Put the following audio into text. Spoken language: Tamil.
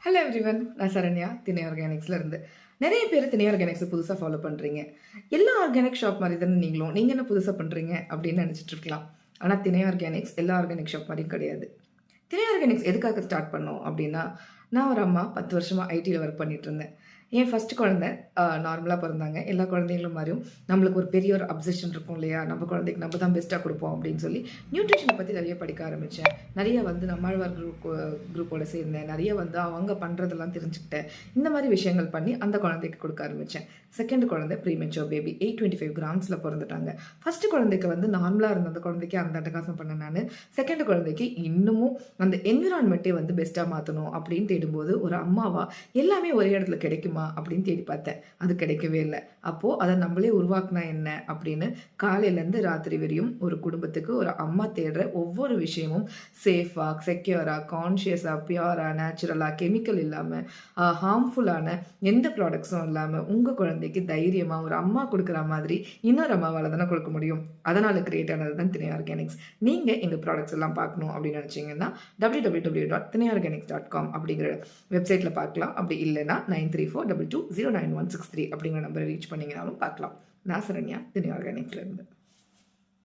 ஹலோ எவ்ரிவன், நான் சரண்யா திணை ஆர்கானிக்ஸ்லேருந்து. நிறைய பேர் திணை ஆர்கானிக்ஸை புதுசாக ஃபாலோ பண்ணுறீங்க. எல்லா ஆர்கானிக் ஷாப் மாதிரி தானே நீங்கள் என்ன புதுசாக பண்ணுறீங்க அப்படின்னு நினச்சிட்டு இருக்கலாம். ஆனால் திணை ஆர்கானிக்ஸ் எல்லா ஆர்கானிக் ஷாப் மாதிரியும் கிடையாது. திணை ஆர்கானிக்ஸ் எதுக்காக ஸ்டார்ட் பண்ணோம் அப்படின்னா, நான் ஒரு அம்மா 10 வருஷமாக ஐடியில் ஒர்க் பண்ணிட்டு இருந்தேன். என் ஃபஸ்ட்டு குழந்தை நார்மலாக பிறந்தாங்க. எல்லா குழந்தைங்களும் மாதிரியும் நம்மளுக்கு ஒரு பெரிய ஒரு அப்சஷன் இருக்கும் இல்லையா, நம்ம குழந்தைக்கு நம்ம தான் பெஸ்ட்டாக கொடுப்போம் அப்படின்னு சொல்லி நியூட்ரிஷனை பற்றி நிறைய படிக்க ஆரம்பித்தேன். நிறைய நம்மாழ்வார் குரூப்போட சேர்ந்தேன். நிறைய அவங்க பண்ணுறதெல்லாம் தெரிஞ்சுக்கிட்டேன். இந்த மாதிரி விஷயங்கள் பண்ணி அந்த குழந்தைக்கு கொடுக்க ஆரம்பித்தேன். செகண்ட் குழந்தை ப்ரீமெச்சூர் பேபி 825 கிராம்ஸில் பிறந்துட்டாங்க. ஃபஸ்ட்டு குழந்தைக்கு நார்மலாக இருந்த அந்த குழந்தைக்கு அந்த அட்டகாசம் பண்ணேன் நான். செகண்ட் குழந்தைக்கு இன்னமும் அந்த என்விரான்மெண்ட்டே பெஸ்ட்டாக மாற்றணும் அப்படின்னு தேடும்போது ஒரு அம்மாவா எல்லாமே ஒரே இடத்துல கிடைக்குமா அப்படின்னு தேடி பார்த்தேன். அது கிடைக்கவே இல்லை. அப்போது அதை நம்மளே உருவாக்குனா என்ன அப்படின்னு காலையிலேருந்து ராத்திரி வரையும் ஒரு குடும்பத்துக்கு ஒரு அம்மா தேடுற ஒவ்வொரு விஷயமும் சேஃபாக, செக்யூராக, கான்ஷியஸாக, பியூராக, நேச்சுரலாக, கெமிக்கல் இல்லாமல், ஹார்ம்ஃபுல்லான எந்த ப்ராடக்ட்ஸும் இல்லாமல் உங்கள் குழந்தைக்கு தைரியமாக ஒரு அம்மா கொடுக்குற மாதிரி இன்னொரு அம்மாவால் தானே கொடுக்க முடியும். அதனால் கிரியேட் ஆனது தான் திணை ஆர்கானிக்ஸ். நீங்கள் எங்கள் ப்ராடக்ட்ஸ் எல்லாம் பார்க்கணும் அப்படின்னு நினச்சிங்கன்னா www.tinaiorganics.com அப்படிங்கிற வெப்சைட்டில் பார்க்கலாம். அப்படி இல்லைன்னா 9342209163 அப்படிங்கிற நம்பரை ரீச் பண்ணிங்கனாலும் பார்க்கலாம். நான் சரண்யா திணை ஆர்கானிக்ஸ்லேருந்து.